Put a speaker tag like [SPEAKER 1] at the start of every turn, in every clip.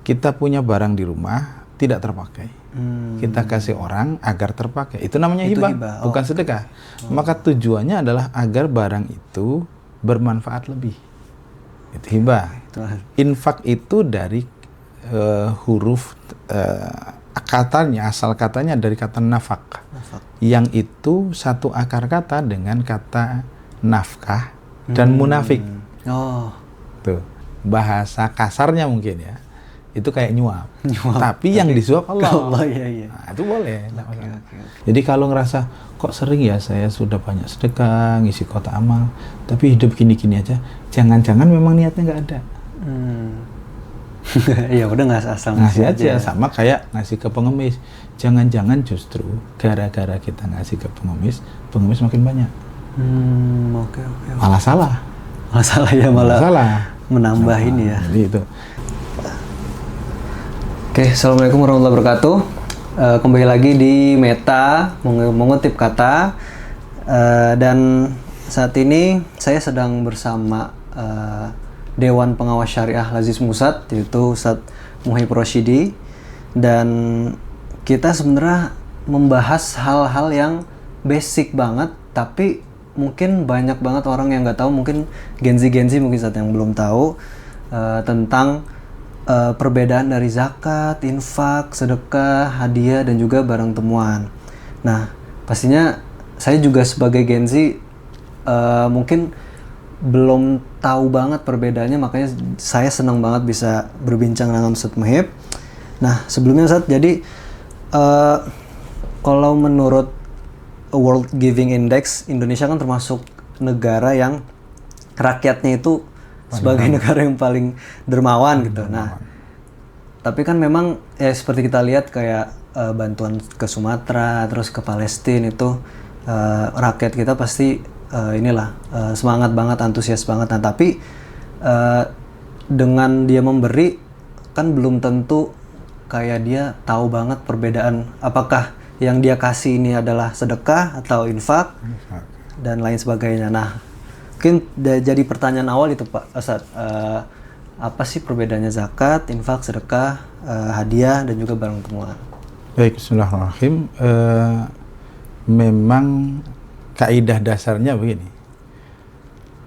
[SPEAKER 1] kita punya barang di rumah tidak terpakai. Kita kasih orang agar terpakai. Itu namanya hibah, bukan sedekah. Maka tujuannya adalah agar barang itu bermanfaat lebih. Itu hibah. Infak itu dari huruf katanya, asal katanya dari kata nafak. Yang itu satu akar kata dengan kata nafkah dan munafik. Tuh, bahasa kasarnya mungkin ya. Itu kayak nyuap. Tapi yang disuap Allah. Nah, itu boleh. Jadi kalau ngerasa kok sering ya saya sudah banyak sedekah, ngisi kotak amal, tapi hidup gini-gini aja, jangan-jangan memang niatnya nggak ada.
[SPEAKER 2] Ya udah nggak asal
[SPEAKER 1] ngasih aja. Sama kayak ngasih ke pengemis. Jangan-jangan justru gara-gara kita ngasih ke pengemis makin banyak. Malah salah. Malah salah.
[SPEAKER 2] Menambah ini ya.
[SPEAKER 1] Jadi itu.
[SPEAKER 2] Oke, assalamualaikum warahmatullahi wabarakatuh. Kembali lagi di Meta mengutip kata, dan saat ini saya sedang bersama Dewan Pengawas Syariah Lazis Musad, yaitu Ustadz Muhib Roshidi, dan kita sebenarnya membahas hal-hal yang basic banget, tapi mungkin banyak banget orang yang nggak tahu, mungkin Gen-Z mungkin saat yang belum tahu tentang perbedaan dari zakat, infak, sedekah, hadiah, dan juga barang temuan. Nah, pastinya saya juga sebagai Gen Z mungkin belum tahu banget perbedaannya, makanya saya senang banget bisa berbincang dengan Ustadz Muhib. Nah, sebelumnya Ustadz, jadi kalau menurut World Giving Index, Indonesia kan termasuk negara yang rakyatnya itu sebagai negara yang paling dermawan gitu. Nah, tapi kan memang ya seperti kita lihat kayak bantuan ke Sumatera, terus ke Palestina itu rakyat kita pasti semangat banget, antusias banget. Nah, tapi dengan dia memberi kan belum tentu kayak dia tahu banget perbedaan apakah yang dia kasih ini adalah sedekah atau infak dan lain sebagainya. Nah, mungkin jadi pertanyaan awal itu Pak Ustadz, apa sih perbedaannya zakat, infak, sedekah, hadiah, dan juga barang temuan?
[SPEAKER 1] Baik, bismillahirrahmanirrahim. Memang kaidah dasarnya begini,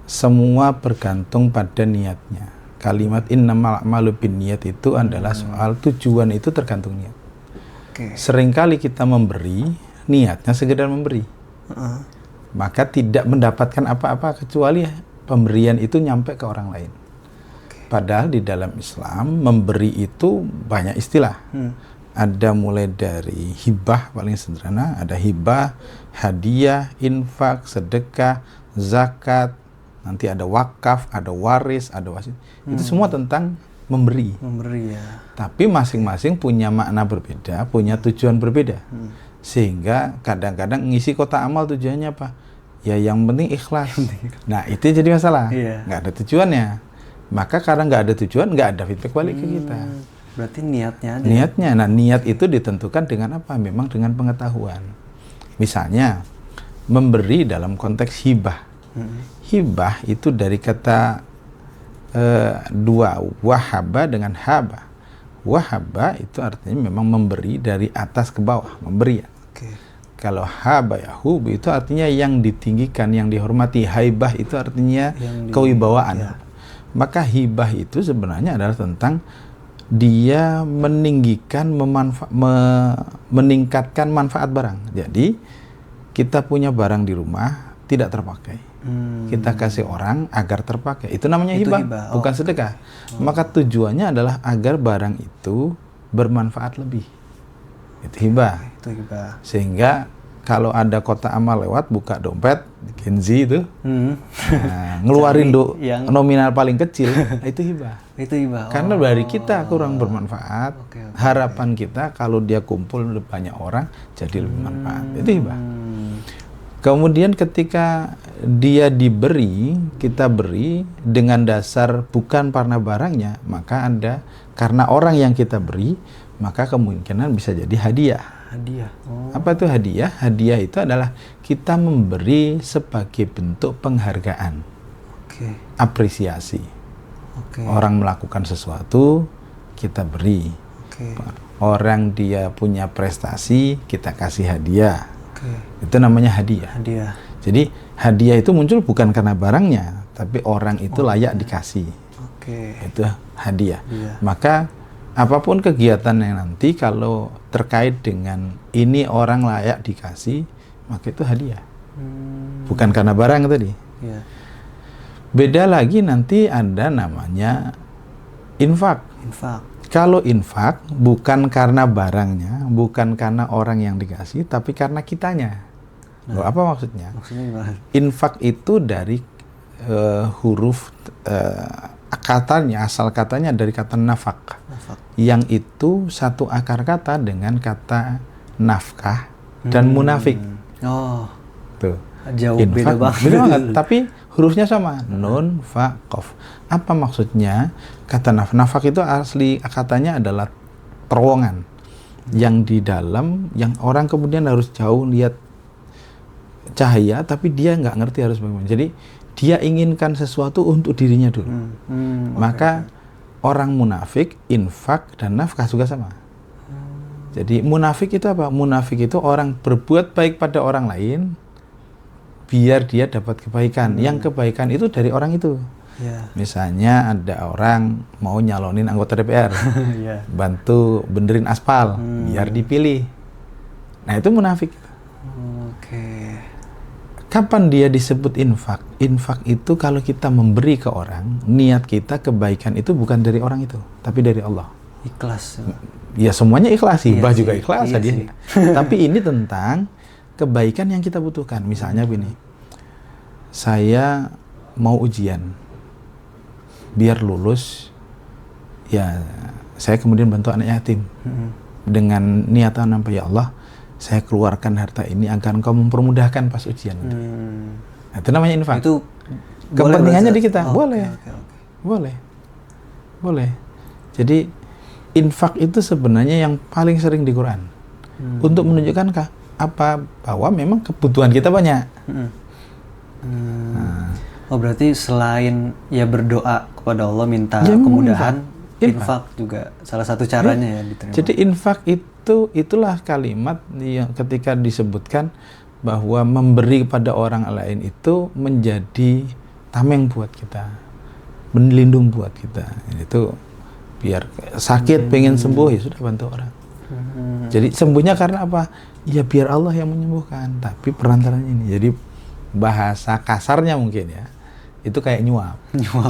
[SPEAKER 1] semua bergantung pada niatnya. Kalimat innamal a'malu binniyat itu adalah soal tujuan, itu tergantung niat. Seringkali kita memberi, niatnya sekedar memberi, maka tidak mendapatkan apa-apa kecuali pemberian itu nyampe ke orang lain. Padahal di dalam Islam memberi itu banyak istilah. Ada mulai dari hibah paling sederhana, ada hibah, hadiah, infak, sedekah, zakat, nanti ada wakaf, ada waris, ada wasit. Itu semua tentang memberi.
[SPEAKER 2] Memberi ya.
[SPEAKER 1] Tapi masing-masing punya makna berbeda, punya tujuan berbeda. Sehingga kadang-kadang ngisi kotak amal tujuannya apa? Ya yang penting ikhlas. Nah, itu jadi masalah. Nggak ada tujuannya. Maka karena nggak ada tujuan, nggak ada feedback balik ke kita.
[SPEAKER 2] Berarti niatnya ada.
[SPEAKER 1] Niatnya. Nah, niat itu ditentukan dengan apa? Memang dengan pengetahuan. Misalnya, memberi dalam konteks hibah. Hibah itu dari kata dua, wahaba dengan haba. Wahaba itu artinya memang memberi dari atas ke bawah, memberi ya. Kalau haba ya hub itu artinya yang ditinggikan, yang dihormati. Haibah itu artinya kewibawaan. Maka hibah itu sebenarnya adalah tentang dia meninggikan, meningkatkan manfaat barang. Jadi kita punya barang di rumah tidak terpakai, kita kasih orang agar terpakai. Itu namanya hibah, bukan sedekah. Maka tujuannya adalah agar barang itu bermanfaat lebih. Itu hibah. Sehingga kalau ada kotak amal lewat, buka dompet, Gen Z itu, ngeluarin nominal paling kecil, itu hibah. Karena dari kita kurang bermanfaat, harapan kita kalau dia kumpul banyak orang, jadi lebih manfaat. Itu hibah. Kemudian ketika dia diberi, kita beri dengan dasar bukan karena barangnya, maka ada karena orang yang kita beri, maka kemungkinan bisa jadi hadiah. Apa itu hadiah? Hadiah itu adalah kita memberi sebagai bentuk penghargaan, apresiasi. Orang melakukan sesuatu, kita beri.
[SPEAKER 2] Okay.
[SPEAKER 1] Orang dia punya prestasi, kita kasih hadiah.
[SPEAKER 2] Okay.
[SPEAKER 1] Itu namanya hadiah.
[SPEAKER 2] Hadiah.
[SPEAKER 1] Jadi hadiah itu muncul bukan karena barangnya, tapi orang itu layak dikasih.
[SPEAKER 2] Okay.
[SPEAKER 1] Itu hadiah. Maka apapun kegiatannya nanti kalau terkait dengan ini orang layak dikasih, maka itu hadiah. Bukan karena barang tadi.
[SPEAKER 2] Yeah.
[SPEAKER 1] Beda lagi nanti ada namanya infak.
[SPEAKER 2] Infak.
[SPEAKER 1] Kalau infak bukan karena barangnya, bukan karena orang yang dikasih, tapi karena kitanya. Loh, apa maksudnya?
[SPEAKER 2] Maksudnya gimana?
[SPEAKER 1] Infak itu dari huruf katanya, asal katanya dari kata nafak. Yang itu satu akar kata dengan kata nafkah dan munafik.
[SPEAKER 2] Oh.
[SPEAKER 1] Tuh.
[SPEAKER 2] Jauh
[SPEAKER 1] infak,
[SPEAKER 2] beda banget.
[SPEAKER 1] Beda banget, tapi hurufnya sama. Nun, fa, qaf. Apa maksudnya? Kata nafak itu asli katanya adalah terowongan yang di dalam, yang orang kemudian harus jauh lihat cahaya, tapi dia nggak ngerti harus bagaimana. Jadi dia inginkan sesuatu untuk dirinya dulu. Maka orang munafik, infak dan nafkah juga sama. Jadi munafik itu apa? Munafik itu orang berbuat baik pada orang lain biar dia dapat kebaikan. Yang kebaikan itu dari orang itu.
[SPEAKER 2] Yeah.
[SPEAKER 1] Misalnya ada orang mau nyalonin anggota DPR,
[SPEAKER 2] Yeah.
[SPEAKER 1] bantu benerin aspal biar dipilih. Nah itu munafik.
[SPEAKER 2] Okay.
[SPEAKER 1] Kapan dia disebut infak? Infak itu kalau kita memberi ke orang, niat kita kebaikan itu bukan dari orang itu, tapi dari Allah.
[SPEAKER 2] Ikhlas.
[SPEAKER 1] Ya semuanya ikhlas, hibah
[SPEAKER 2] Iya
[SPEAKER 1] juga
[SPEAKER 2] sih.
[SPEAKER 1] ikhlas
[SPEAKER 2] Iya
[SPEAKER 1] tadi.
[SPEAKER 2] sih.
[SPEAKER 1] Tapi ini tentang kebaikan yang kita butuhkan. Misalnya begini, saya mau ujian, biar lulus, ya saya kemudian bantu anak yatim dengan niatan apa, ya Allah, saya keluarkan harta ini agar Engkau mempermudahkan pas ujian. Nah, itu namanya infak.
[SPEAKER 2] Itu
[SPEAKER 1] kepentingannya di kita, boleh.
[SPEAKER 2] Okay.
[SPEAKER 1] Boleh. Jadi infak itu sebenarnya yang paling sering di Quran untuk menunjukkan bahwa memang kebutuhan kita banyak.
[SPEAKER 2] Oh berarti selain ya berdoa kepada Allah minta
[SPEAKER 1] Ya,
[SPEAKER 2] kemudahan,
[SPEAKER 1] infak
[SPEAKER 2] juga salah satu caranya ya diterima.
[SPEAKER 1] Jadi infak itulah kalimat yang ketika disebutkan bahwa memberi kepada orang lain itu menjadi tameng buat kita, berlindung buat kita. Itu biar sakit pengen sembuh ya sudah bantu orang. Jadi sembuhnya karena apa? Ya biar Allah yang menyembuhkan, tapi perantaranya ini. Jadi bahasa kasarnya mungkin ya, itu kayak nyuap.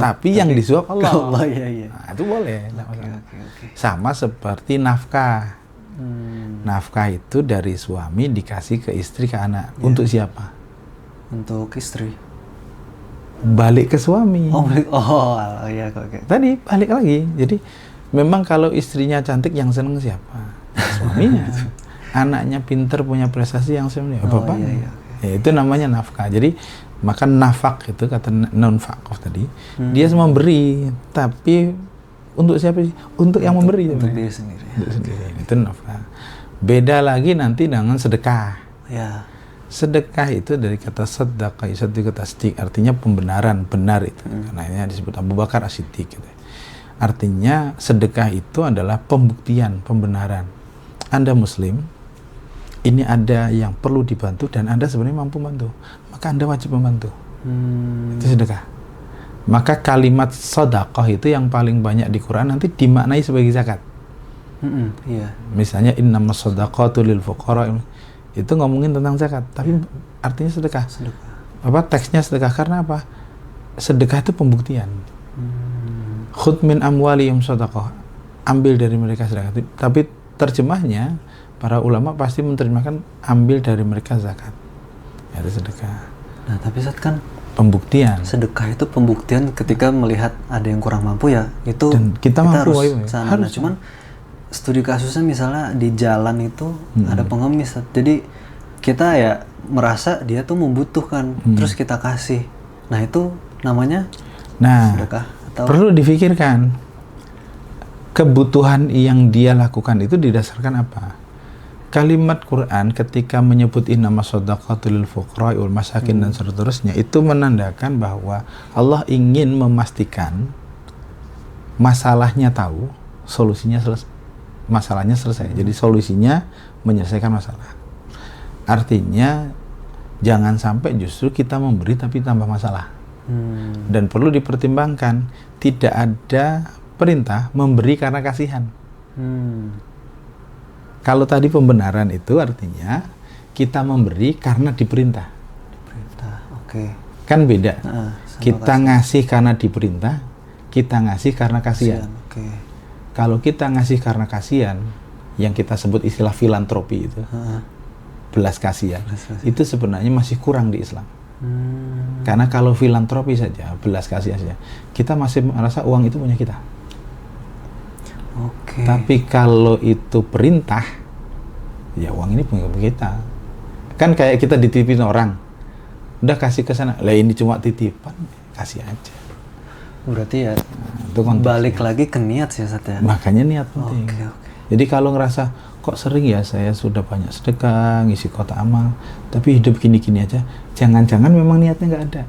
[SPEAKER 1] Tapi yang disuap Allah.
[SPEAKER 2] Iya.
[SPEAKER 1] Nah, itu boleh.
[SPEAKER 2] Okay.
[SPEAKER 1] Sama seperti nafkah. Nafkah itu dari suami dikasih ke istri, ke anak.
[SPEAKER 2] Yeah.
[SPEAKER 1] Untuk siapa?
[SPEAKER 2] Untuk istri.
[SPEAKER 1] Balik ke suami.
[SPEAKER 2] Iya oke.
[SPEAKER 1] Tadi balik lagi. Jadi memang kalau istrinya cantik yang seneng siapa? Suaminya. Anaknya pinter punya prestasi yang seneng bapaknya.
[SPEAKER 2] Iya.
[SPEAKER 1] Ya, itu namanya nafkah. Jadi maka nafak itu kata non-fakoh tadi, dia semua memberi, tapi untuk siapa sih? Untuk yang memberi.
[SPEAKER 2] Untuk diri sendiri.
[SPEAKER 1] Untuk sendiri. Itu nafkah. Beda lagi nanti dengan sedekah.
[SPEAKER 2] Ya.
[SPEAKER 1] Sedekah itu dari kata sedekah, itu kata siddiq, artinya pembenaran, benar itu. Karena ini disebut Abu Bakar As-Siddiq gitu. Artinya sedekah itu adalah pembuktian, pembenaran. Anda muslim, ini ada yang perlu dibantu dan Anda sebenarnya mampu bantu, maka Anda wajib membantu. Itu sedekah. Maka kalimat sedekah itu yang paling banyak di Quran nanti dimaknai sebagai zakat.
[SPEAKER 2] Iya.
[SPEAKER 1] Misalnya innamas shadaqatu lil fuqara, itu ngomongin tentang zakat, tapi artinya sedekah. Teksnya sedekah karena apa? Sedekah itu pembuktian. Khudh min amwalihim shadaqah, ambil dari mereka sedekah. Tapi terjemahnya para ulama pasti menerjemahkan ambil dari mereka zakat. Itu sedekah.
[SPEAKER 2] Nah, tapi saat kan
[SPEAKER 1] pembuktian.
[SPEAKER 2] Sedekah itu pembuktian ketika melihat ada yang kurang mampu ya, itu
[SPEAKER 1] dan kita mampu,
[SPEAKER 2] harus. Cuman studi kasusnya misalnya di jalan itu ada pengemis, jadi kita ya merasa dia tuh membutuhkan, terus kita kasih. Nah, itu namanya sedekah atau
[SPEAKER 1] perlu difikirkan kebutuhan yang dia lakukan itu didasarkan apa? Kalimat Quran ketika menyebut innamas shadaqatu lil fuqara wal masakin dan seterusnya itu menandakan bahwa Allah ingin memastikan masalahnya tahu, solusinya masalahnya selesai. Jadi solusinya menyelesaikan masalah. Artinya jangan sampai justru kita memberi tapi tambah masalah. Dan perlu dipertimbangkan, tidak ada perintah memberi karena kasihan. Kalau tadi pembenaran itu artinya kita memberi karena diperintah.
[SPEAKER 2] Oke.
[SPEAKER 1] Kan beda. Kita ngasih karena diperintah, kita ngasih karena kasihan. Kalau kita ngasih karena kasihan, yang kita sebut istilah filantropi itu, belas kasihan, itu sebenarnya masih kurang di Islam. Karena kalau filantropi saja, belas kasihan saja, kita masih merasa uang itu punya kita. Tapi kalau itu perintah, ya uang ini punya kita. Kan kayak kita dititipin orang, udah kasih ke sana, lah ini cuma titipan, kasih aja.
[SPEAKER 2] Berarti ya itu balik lagi ke niat sih Ustaz ya.
[SPEAKER 1] Makanya niat penting. Jadi kalau ngerasa kok sering ya saya sudah banyak sedekah, ngisi kotak amal, tapi hidup gini-gini aja, jangan-jangan memang niatnya nggak ada.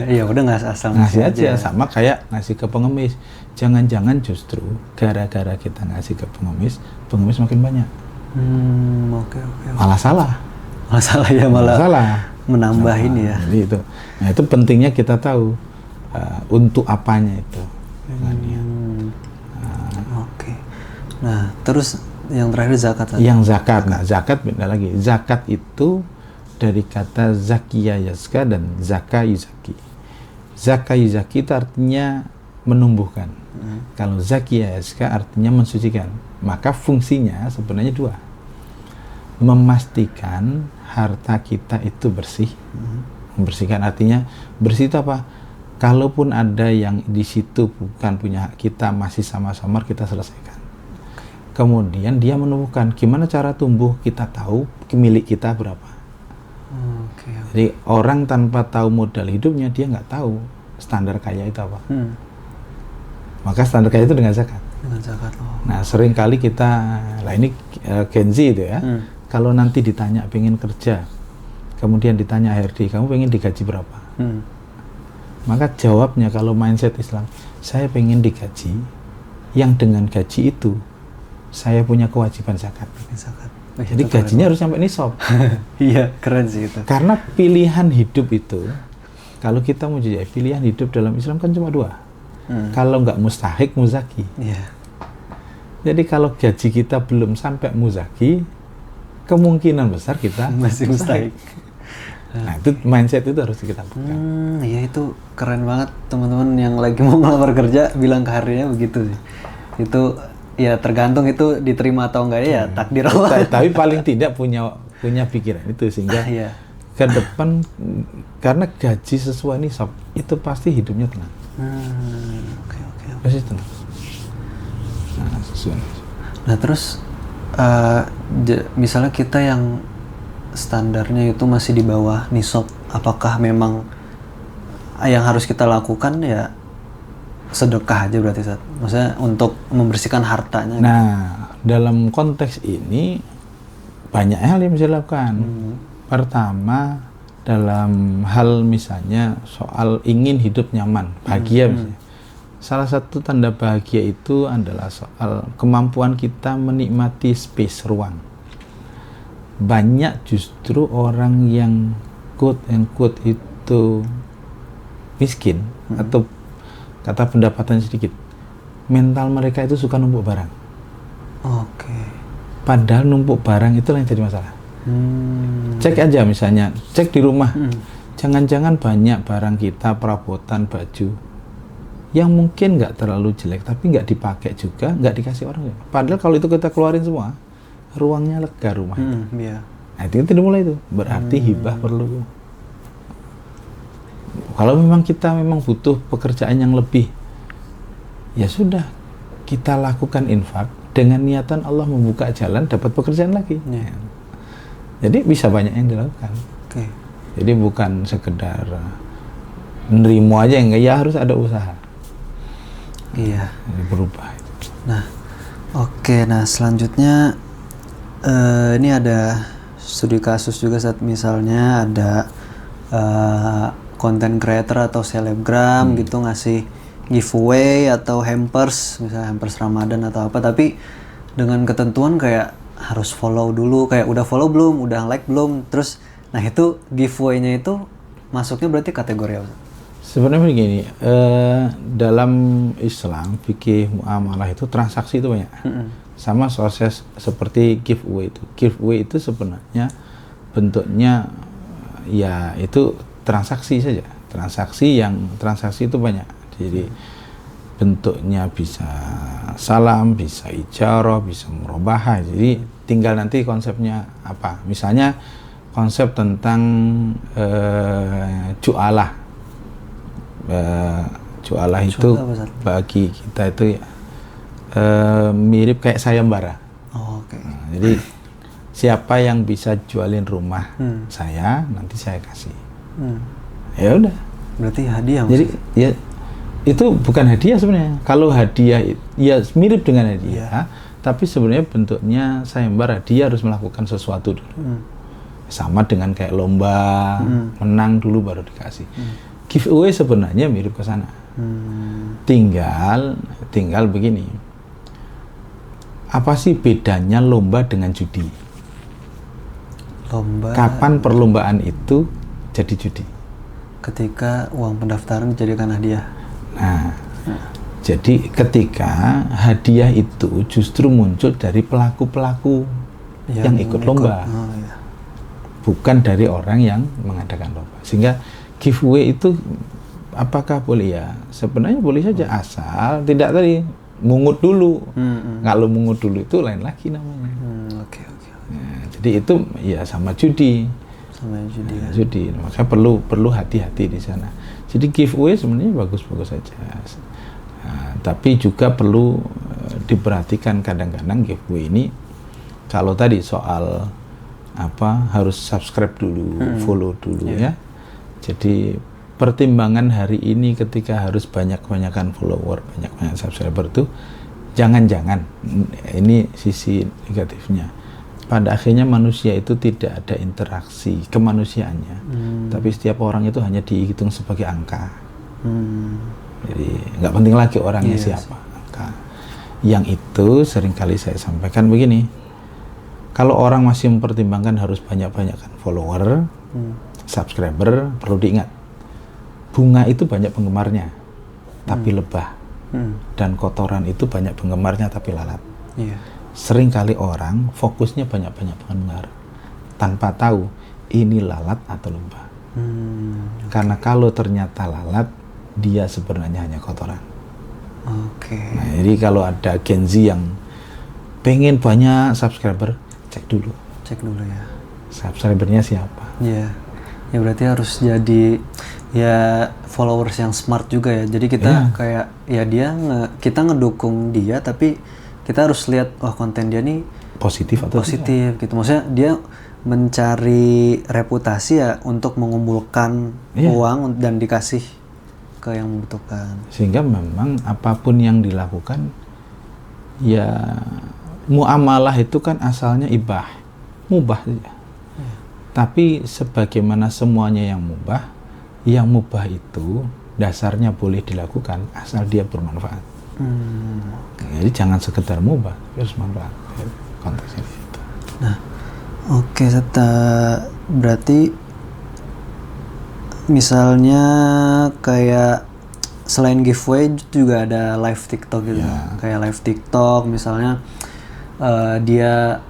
[SPEAKER 2] Ya udah nggak asal
[SPEAKER 1] ngasih aja. Sama kayak ngasih ke pengemis. Jangan-jangan justru gara-gara kita ngasih ke pengemis makin banyak. Malah salah
[SPEAKER 2] menambah ini ya.
[SPEAKER 1] Jadi itu. Nah itu pentingnya kita tahu untuk apanya itu.
[SPEAKER 2] Nah terus yang terakhir zakat.
[SPEAKER 1] Yang zakat. Nah zakat beda lagi. Zakat itu dari kata zakiya yazka dan zaka yuzaki. Zaka yuzaki itu artinya menumbuhkan. Kalau zakiya yazka artinya mensucikan. Maka fungsinya sebenarnya dua. Memastikan harta kita itu bersih. Membersihkan artinya bersih itu apa? Kalaupun ada yang di situ bukan punya hak kita, masih sama-sama kita selesaikan. Kemudian dia menumbuhkan. Gimana cara tumbuh? Kita tahu milik kita berapa. Jadi orang tanpa tahu modal hidupnya, dia nggak tahu standar kaya itu apa. Maka standar kaya itu dengan zakat. Nah sering kali kita, lah ini Gen Z itu ya, kalau nanti ditanya pengen kerja, kemudian ditanya HRD, kamu pengen digaji berapa? Maka jawabnya kalau mindset Islam, saya pengen digaji, yang dengan gaji itu saya punya kewajiban zakat. Jadi gajinya harus sampai nisab.
[SPEAKER 2] Iya, keren sih itu.
[SPEAKER 1] Karena pilihan hidup itu, kalau kita mau jadi pilihan hidup dalam Islam kan cuma dua. Kalau nggak mustahik, muzaki. Jadi kalau gaji kita belum sampai muzaki, kemungkinan besar kita
[SPEAKER 2] masih mustahik.
[SPEAKER 1] Nah itu mindset itu harus kita pegang.
[SPEAKER 2] Iya itu keren banget, teman-teman yang lagi mau ngelamar kerja bilang ke harinya begitu sih. Itu ya tergantung itu diterima atau enggak ya takdir Allah.
[SPEAKER 1] Tapi paling tidak punya pikiran itu sehingga ke depan, karena gaji sesuai nisab itu pasti hidupnya tenang. Pasti tenang. Nah, sesuai.
[SPEAKER 2] Nah terus misalnya kita yang standarnya itu masih di bawah nisab, apakah memang yang harus kita lakukan ya sedekah aja berarti Ustaz? Maksudnya untuk membersihkan hartanya.
[SPEAKER 1] Nah, dalam konteks ini banyak hal yang bisa dilakukan. Pertama, dalam hal misalnya soal ingin hidup nyaman, bahagia misalnya. Salah satu tanda bahagia itu adalah soal kemampuan kita menikmati space, ruang. Banyak justru orang yang quote and quote itu miskin atau kata pendapatannya sedikit, mental mereka itu suka numpuk barang. Padahal numpuk barang itulah yang jadi masalah. Cek aja misalnya, cek di rumah, jangan-jangan banyak barang kita, perabotan, baju yang mungkin nggak terlalu jelek tapi nggak dipakai juga, nggak dikasih orang. Padahal kalau itu kita keluarin semua, ruangnya lega rumah itu. Nah itu dimulai itu, berarti hibah perlu. Kalau memang kita butuh pekerjaan yang lebih, ya sudah, kita lakukan infak dengan niatan Allah membuka jalan dapat pekerjaan lagi. Jadi bisa banyak yang dilakukan. Jadi bukan sekedar nerimo aja, enggak, ya harus ada usaha. Jadi berubah.
[SPEAKER 2] Nah, nah selanjutnya ini ada studi kasus juga saat misalnya ada content creator atau selebgram gitu ngasih giveaway atau hampers, misalnya hampers Ramadan atau apa, tapi dengan ketentuan kayak harus follow dulu, kayak udah follow belum, udah like belum, terus nah itu giveaway-nya itu masuknya berarti kategori apa?
[SPEAKER 1] Sebenarnya begini, dalam Islam fikih muamalah itu transaksi itu banyak. Sama proses seperti giveaway itu. Giveaway itu sebenarnya bentuknya ya itu transaksi saja. Transaksi itu banyak. Jadi bentuknya bisa salam, bisa ijarah, bisa murabahah. Jadi tinggal nanti konsepnya apa. Misalnya konsep tentang ju'alah. Ju'alah itu bagi kita itu mirip kayak sayembara. Nah, jadi siapa yang bisa jualin rumah saya, nanti saya kasih. Ya udah.
[SPEAKER 2] Berarti hadiah.
[SPEAKER 1] Jadi ya itu bukan hadiah sebenarnya. Kalau hadiah ya mirip dengan hadiah, tapi sebenarnya bentuknya sayembara. Dia harus melakukan sesuatu dulu. Sama dengan kayak lomba, menang dulu baru dikasih. Giveaway sebenarnya mirip ke sana. Tinggal begini. Apa sih bedanya lomba dengan judi?
[SPEAKER 2] Lomba.
[SPEAKER 1] Kapan perlombaan itu jadi judi?
[SPEAKER 2] Ketika uang pendaftaran dijadikan hadiah.
[SPEAKER 1] Nah, jadi ketika hadiah itu justru muncul dari pelaku-pelaku yang ikut lomba, bukan dari orang yang mengadakan lomba. Sehingga giveaway itu apakah boleh ya? Sebenarnya boleh saja asal tidak tadi mungut dulu. Kalau mungut dulu itu lain lagi namanya. Nah, jadi itu ya sama judi. Judi. Makanya perlu hati-hati di sana. Jadi giveaway sebenarnya bagus-bagus saja. Nah, tapi juga perlu diperhatikan kadang-kadang giveaway ini kalau tadi soal apa harus subscribe dulu, follow dulu ya. Jadi pertimbangan hari ini ketika harus banyak-banyakan follower, banyak-banyak subscriber itu jangan-jangan ini sisi negatifnya. Pada akhirnya manusia itu tidak ada interaksi kemanusiaannya, tapi setiap orang itu hanya dihitung sebagai angka. Jadi nggak penting lagi orangnya siapa, angka. Yang itu seringkali saya sampaikan begini, kalau orang masih mempertimbangkan harus banyak-banyakkan follower, subscriber, perlu diingat, bunga itu banyak penggemarnya, tapi lebah, dan kotoran itu banyak penggemarnya tapi lalat. Seringkali orang fokusnya banyak-banyak penggemar tanpa tahu ini lalat atau lebah. Karena kalau ternyata lalat, dia sebenarnya hanya kotoran. Nah, jadi kalau ada Gen Z yang pengen banyak subscriber, cek dulu
[SPEAKER 2] ya.
[SPEAKER 1] Subscribernya siapa?
[SPEAKER 2] Ya berarti harus jadi ya followers yang smart juga ya. Jadi kita kayak ya kita ngedukung dia, tapi kita harus lihat konten dia nih
[SPEAKER 1] positif atau
[SPEAKER 2] positif gitu. Maksudnya dia mencari reputasi ya untuk mengumpulkan uang dan dikasih ke yang membutuhkan.
[SPEAKER 1] Sehingga memang apapun yang dilakukan ya muamalah itu kan asalnya mubah saja. Tapi sebagaimana semuanya yang mubah itu dasarnya boleh dilakukan asal dia bermanfaat. Jadi jangan sekedar mubah, harus manfaat. Konteksnya itu.
[SPEAKER 2] Nah, berarti misalnya kayak selain giveaway juga ada live TikTok gitu. Kayak live TikTok misalnya dia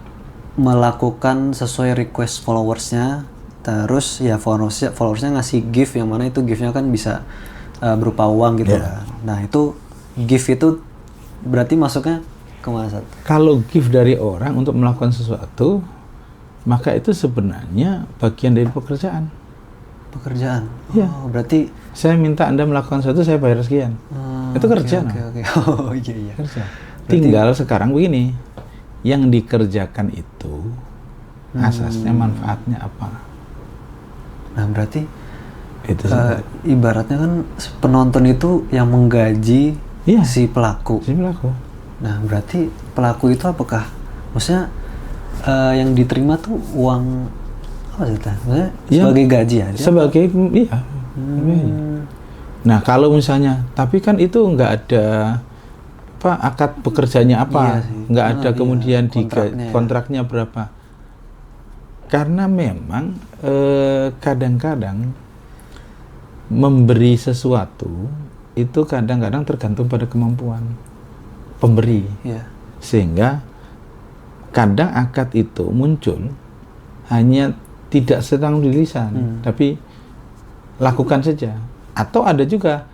[SPEAKER 2] melakukan sesuai request followersnya, terus ya followersnya ngasih gift yang mana itu giftnya kan bisa berupa uang gitu kan. Nah itu gift itu berarti masuknya kemana Sat?
[SPEAKER 1] Kalau gift dari orang untuk melakukan sesuatu, maka itu sebenarnya bagian dari pekerjaan. Berarti saya minta Anda melakukan sesuatu, saya bayar sekian. Itu kerja.
[SPEAKER 2] Oh iya.
[SPEAKER 1] Kerja. Tinggal sekarang begini, yang dikerjakan itu asasnya manfaatnya apa?
[SPEAKER 2] Nah berarti itu ibaratnya kan penonton itu yang menggaji si pelaku. Nah berarti pelaku itu apakah maksudnya yang diterima tuh uang apa sih? Maksudnya sebagai gaji ya?
[SPEAKER 1] Sebagai Nah kalau misalnya, tapi kan itu nggak ada apa akad pekerjaannya apa, nggak ada kemudian kontraknya berapa. Karena memang kadang-kadang memberi sesuatu itu kadang-kadang tergantung pada kemampuan pemberi, sehingga kadang akad itu muncul hanya tidak sedang di lisan, tapi lakukan saja. Atau ada juga,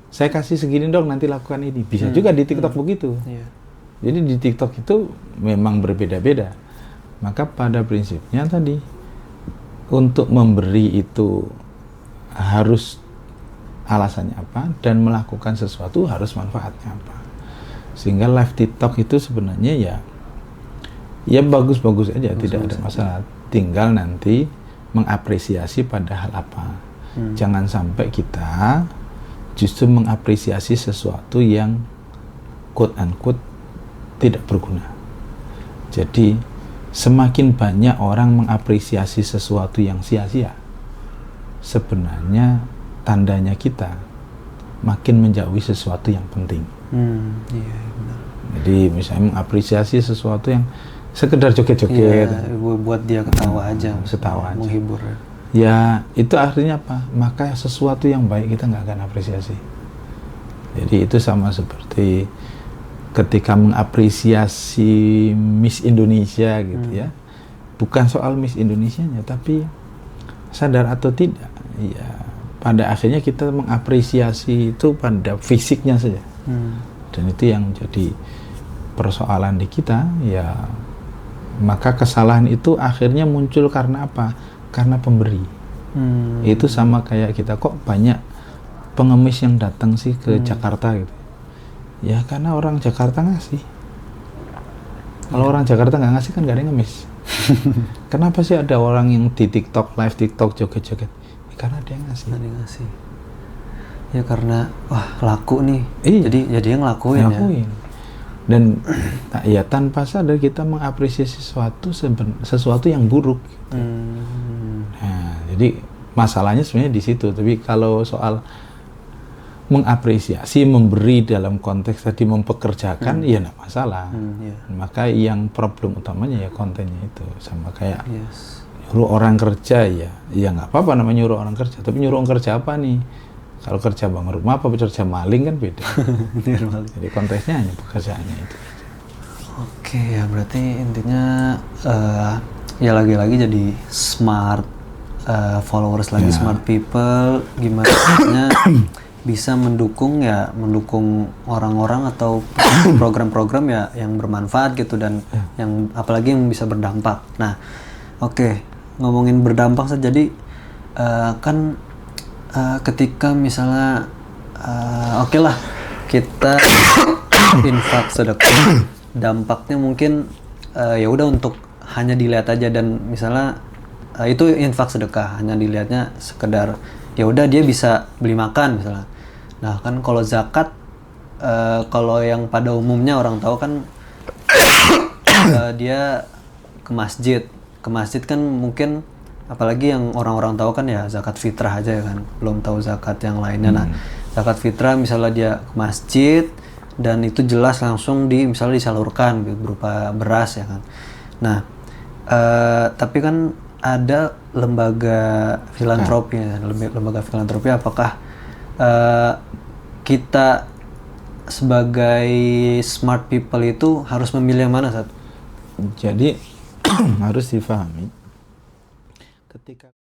[SPEAKER 1] saya kasih segini dong, nanti lakukan ini. Bisa juga di TikTok begitu. Jadi di TikTok itu memang berbeda-beda. Maka pada prinsipnya tadi, untuk memberi itu harus alasannya apa, dan melakukan sesuatu harus manfaatnya apa. Sehingga live TikTok itu sebenarnya ya bagus-bagus aja, tidak ada masalah. Tinggal nanti mengapresiasi pada hal apa. Jangan sampai kita justru mengapresiasi sesuatu yang quote unquote tidak berguna. Jadi semakin banyak orang mengapresiasi sesuatu yang sia-sia, sebenarnya tandanya kita makin menjauhi sesuatu yang penting.
[SPEAKER 2] Benar.
[SPEAKER 1] Jadi misalnya mengapresiasi sesuatu yang sekedar joget-joget,
[SPEAKER 2] buat dia ketawa aja, menghibur.
[SPEAKER 1] Ya itu artinya apa? Maka sesuatu yang baik kita nggak akan apresiasi. Jadi itu sama seperti ketika mengapresiasi Miss Indonesia gitu ya. Bukan soal Miss Indonesianya, tapi sadar atau tidak, ya pada akhirnya kita mengapresiasi itu pada fisiknya saja. Dan itu yang jadi persoalan di kita, ya maka kesalahan itu akhirnya muncul karena apa? Karena pemberi. Itu sama kayak kita, kok banyak pengemis yang datang sih ke Jakarta gitu. Ya karena orang Jakarta ngasih. Kalau orang Jakarta nggak ngasih kan nggak ada yang ngemis. Kenapa sih ada orang yang di TikTok, live TikTok joget-joget? Ya, karena dia ngasih.
[SPEAKER 2] Ya karena wah laku nih. Jadi yang ngelakuin. Ya.
[SPEAKER 1] Dan ya tanpa sadar kita mengapresiasi sesuatu yang buruk. Gitu. Nah, jadi masalahnya sebenarnya di situ. Tapi kalau soal mengapresiasi, memberi dalam konteks tadi mempekerjakan, ya nggak masalah. Maka yang problem utamanya ya kontennya itu, sama kayak nyuruh orang kerja ya nggak apa-apa namanya nyuruh orang kerja. Tapi nyuruh orang kerja apa nih? Kalau kerja bangun rumah apa kerja maling kan beda. Jadi konteksnya hanya pekerjaannya itu.
[SPEAKER 2] Oke, ya berarti intinya ya lagi-lagi jadi smart followers lagi, smart people, gimana caranya bisa mendukung orang-orang atau program-program ya yang bermanfaat gitu, dan yang apalagi yang bisa berdampak. Nah, oke, ngomongin berdampak saja, jadi kan ketika misalnya oke lah kita infak sedekah, dampaknya mungkin ya udah untuk hanya dilihat aja, dan misalnya itu infak sedekah hanya dilihatnya sekedar ya udah dia bisa beli makan misalnya. Nah kan kalau zakat kalau yang pada umumnya orang tahu kan dia ke masjid kan mungkin, apalagi yang orang-orang tahu kan ya zakat fitrah aja ya kan, belum tahu zakat yang lainnya. Nah zakat fitrah misalnya dia ke masjid dan itu jelas langsung misalnya disalurkan berupa beras ya kan. Nah tapi kan ada lembaga filantropi, apakah kita sebagai smart people itu harus memilih yang mana, Sat?
[SPEAKER 1] Jadi harus difahami ketika